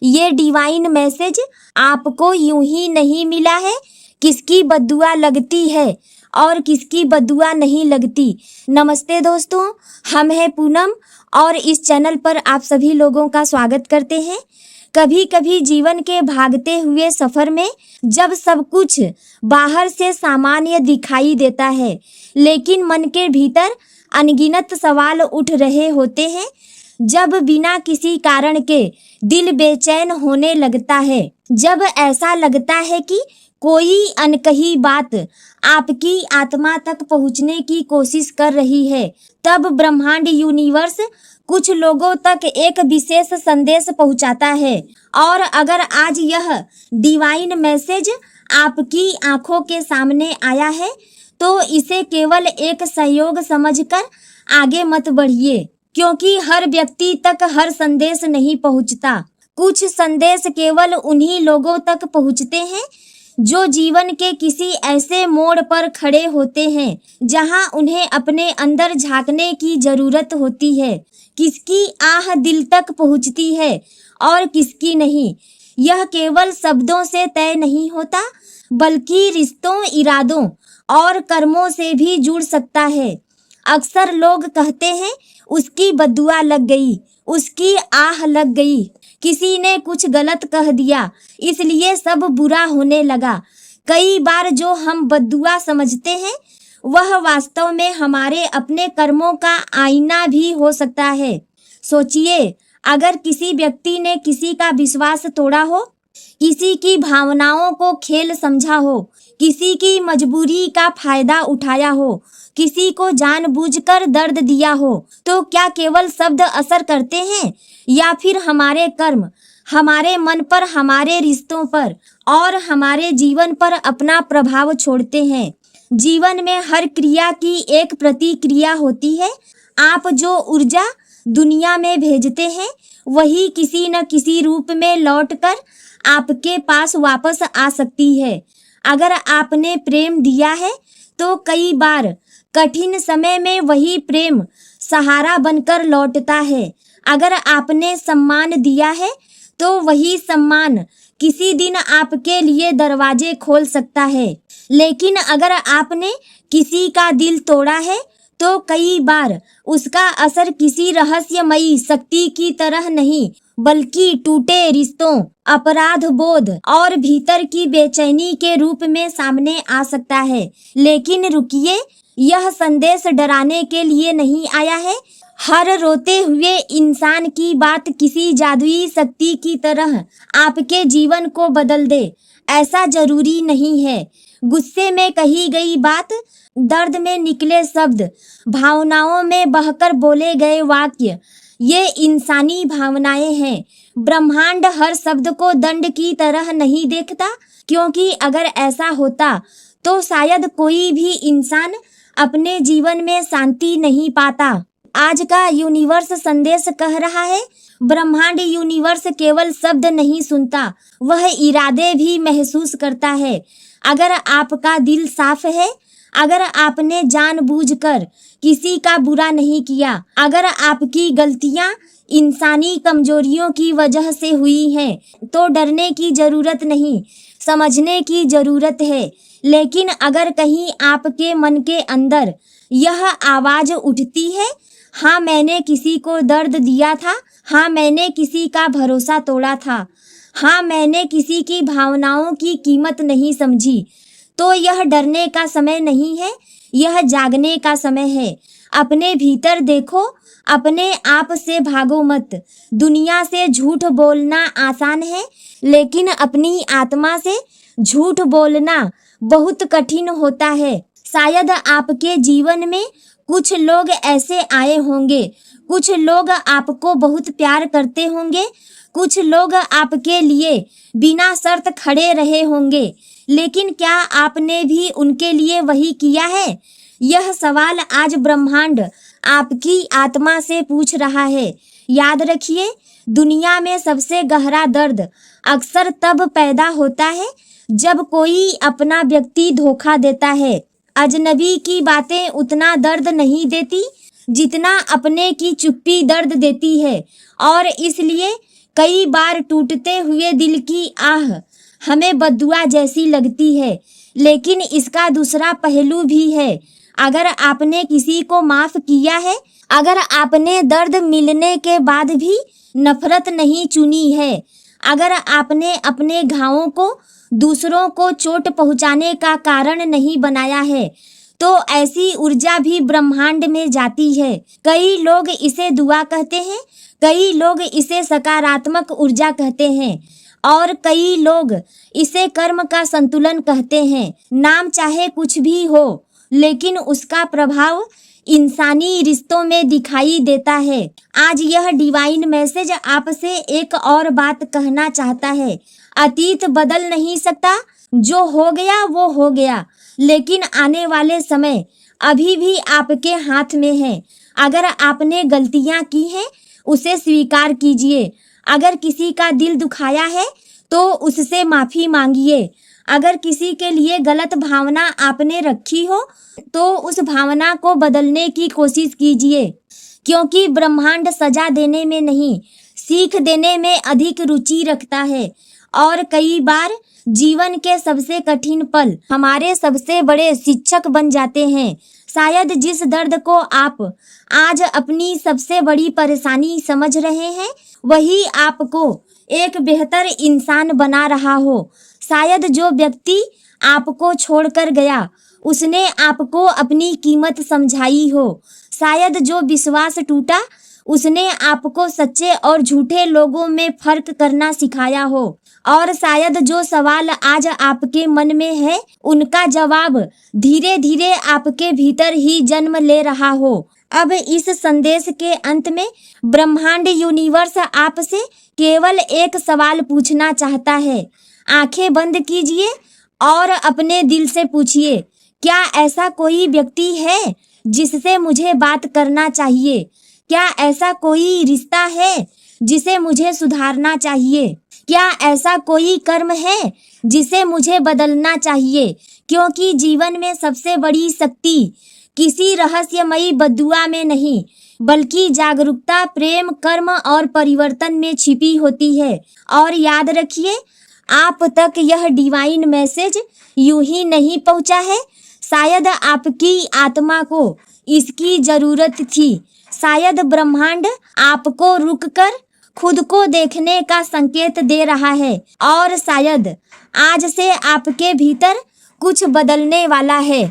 ये divine message आपको यूं ही नहीं मिला है। किसकी बद्दुआ लगती है और किसकी बद्दुआ नहीं लगती। नमस्ते दोस्तों, हम हैं पूनम और इस चैनल पर आप सभी लोगों का स्वागत करते हैं। कभी कभी जीवन के भागते हुए सफर में जब सब कुछ बाहर से सामान्य दिखाई देता है, लेकिन मन के भीतर अनगिनत सवाल उठ रहे होते हैं। जब बिना किसी कारण के दिल बेचैन होने लगता है, जब ऐसा लगता है कि कोई अनकही बात आपकी आत्मा तक पहुंचने की कोशिश कर रही है, तब ब्रह्मांड यूनिवर्स कुछ लोगों तक एक विशेष संदेश पहुंचाता है। और अगर आज यह डिवाइन मैसेज आपकी आंखों के सामने आया है, तो इसे केवल एक सहयोग समझकर आगे मत बढ़िए, क्योंकि हर व्यक्ति तक हर संदेश नहीं पहुंचता। कुछ संदेश केवल उन्हीं लोगों तक पहुंचते हैं जो जीवन के किसी ऐसे मोड़ पर खड़े होते हैं जहां उन्हें अपने अंदर झांकने की जरूरत होती है। किसकी आह दिल तक पहुंचती है और किसकी नहीं, यह केवल शब्दों से तय नहीं होता, बल्कि रिश्तों, इरादों और कर्मों से भी जुड़ सकता है। अक्सर लोग कहते हैं, उसकी बद्दुआ लग गई, उसकी आह लग गई, किसी ने कुछ गलत कह दिया इसलिए सब बुरा होने लगा। कई बार जो हम बद्दुआ समझते हैं वह वास्तव में हमारे अपने कर्मों का आईना भी हो सकता है। सोचिए, अगर किसी व्यक्ति ने किसी का विश्वास तोड़ा हो, किसी की भावनाओं को खेल समझा हो, किसी की मजबूरी का फायदा उठाया हो, किसी को जानबूझकर दर्द दिया हो, तो क्या केवल शब्द असर करते हैं या फिर हमारे कर्म हमारे मन पर, हमारे रिश्तों पर और हमारे जीवन पर अपना प्रभाव छोड़ते हैं। जीवन में हर क्रिया की एक प्रतिक्रिया होती है। आप जो ऊर्जा दुनिया में भेजते हैं वही किसी न किसी रूप में लौटकर आपके पास वापस आ सकती है। अगर आपने प्रेम दिया है तो कई बार कठिन समय में वही प्रेम सहारा बनकर लौटता है। अगर आपने सम्मान दिया है तो वही सम्मान किसी दिन आपके लिए दरवाजे खोल सकता है। लेकिन अगर आपने किसी का दिल तोड़ा है तो कई बार उसका असर किसी रहस्यमयी शक्ति की तरह नहीं, बल्कि टूटे रिश्तों, अपराध बोध और भीतर की बेचैनी के रूप में सामने आ सकता है। लेकिन रुकिए, यह संदेश डराने के लिए नहीं आया है। हर रोते हुए इंसान की बात किसी जादुई शक्ति की तरह आपके जीवन को बदल दे, ऐसा जरूरी नहीं है। गुस्से में कही गई बात, दर्द में निकले शब्द, भावनाओं में बहकर बोले गए वाक्य, ये इंसानी भावनाएं हैं। ब्रह्मांड हर शब्द को दंड की तरह नहीं देखता, क्योंकि अगर ऐसा होता तो शायद कोई भी इंसान अपने जीवन में शांति नहीं पाता। आज का यूनिवर्स संदेश कह रहा है, ब्रह्मांड यूनिवर्स केवल शब्द नहीं सुनता, वह इरादे भी महसूस करता है। अगर आपका दिल साफ है, अगर आपने जानबूझकर किसी का बुरा नहीं किया, अगर आपकी गलतियां इंसानी कमजोरियों की वजह से हुई हैं, तो डरने की जरूरत नहीं, समझने की जरूरत है। लेकिन अगर कहीं आपके मन के अंदर यह आवाज उठती है, हाँ मैंने किसी को दर्द दिया था, हाँ मैंने किसी का भरोसा तोड़ा था, हाँ मैंने किसी की भावनाओं की कीमत नहीं समझी, तो यह डरने का समय नहीं है, यह जागने का समय है। अपने भीतर देखो, अपने आप से भागो मत। दुनिया से झूठ बोलना आसान है, लेकिन अपनी आत्मा से झूठ बोलना बहुत कठिन होता है। शायद आपके जीवन में कुछ लोग ऐसे आए होंगे, कुछ लोग आपको बहुत प्यार करते होंगे, कुछ लोग आपके लिए बिना शर्त खड़े रहे होंगे, लेकिन क्या आपने भी उनके लिए वही किया है? यह सवाल आज ब्रह्मांड आपकी आत्मा से पूछ रहा है। याद रखिए, दुनिया में सबसे गहरा दर्द अक्सर तब पैदा होता है जब कोई अपना व्यक्ति धोखा देता है। अजनबी की बातें उतना दर्द नहीं देती जितना अपने की चुप्पी दर्द देती है, और इसलिए कई बार टूटते हुए दिल की आह हमें बद्दुआ जैसी लगती है, लेकिन इसका दूसरा पहलू भी है। अगर आपने किसी को माफ किया है, अगर आपने दर्द मिलने के बाद भी नफरत नहीं चुनी है, अगर आपने अपने घावों को दूसरों को चोट पहुंचाने का कारण नहीं बनाया है, तो ऐसी ऊर्जा भी ब्रह्मांड में जाती है। कई लोग इसे दुआ कहते हैं, कई लोग इसे सकारात्मक ऊर्जा कहते हैं और कई लोग इसे कर्म का संतुलन कहते हैं। नाम चाहे कुछ भी हो, लेकिन उसका प्रभाव इंसानी रिश्तों में दिखाई देता है। आज यह डिवाइन मैसेज आपसे एक और बात कहना चाहता है। अतीत बदल नहीं सकता, जो हो गया वो हो गया, लेकिन आने वाले समय अभी भी आपके हाथ में है। अगर आपने गलतियां की हैं, उसे स्वीकार कीजिए। अगर किसी का दिल दुखाया है तो उससे माफी मांगिए। अगर किसी के लिए गलत भावना आपने रखी हो तो उस भावना को बदलने की कोशिश कीजिए, क्योंकि ब्रह्मांड सजा देने में नहीं, सीख देने में अधिक रुचि रखता है। और कई बार जीवन के सबसे कठिन पल हमारे सबसे बड़े शिक्षक बन जाते हैं। शायद जिस दर्द को आप आज अपनी सबसे बड़ी परेशानी समझ रहे हैं, वही आपको एक बेहतर इंसान बना रहा हो। शायद जो व्यक्ति आपको छोड़कर गया, उसने आपको अपनी कीमत समझाई हो। शायद जो विश्वास टूटा, उसने आपको सच्चे और झूठे लोगों में फर्क करना सिखाया हो। और शायद जो सवाल आज आपके मन में है, उनका जवाब धीरे धीरे आपके भीतर ही जन्म ले रहा हो। अब इस संदेश के अंत में ब्रह्मांड यूनिवर्स आपसे केवल एक सवाल पूछना चाहता है। आंखें बंद कीजिए और अपने दिल से पूछिए, क्या ऐसा कोई व्यक्ति है जिससे मुझे बात करना चाहिए? क्या ऐसा कोई रिश्ता है जिसे मुझे सुधारना चाहिए? क्या ऐसा कोई कर्म है जिसे मुझे बदलना चाहिए? क्योंकि जीवन में सबसे बड़ी शक्ति किसी रहस्यमयी बद्दुआ में नहीं, बल्कि जागरूकता, प्रेम, कर्म और परिवर्तन में छिपी होती है। और याद रखिए, आप तक यह डिवाइन मैसेज यूं ही नहीं पहुंचा है। शायद आपकी आत्मा को इसकी जरूरत थी। शायद ब्रह्मांड आपको रुककर खुद को देखने का संकेत दे रहा है, और शायद आज से आपके भीतर कुछ बदलने वाला है।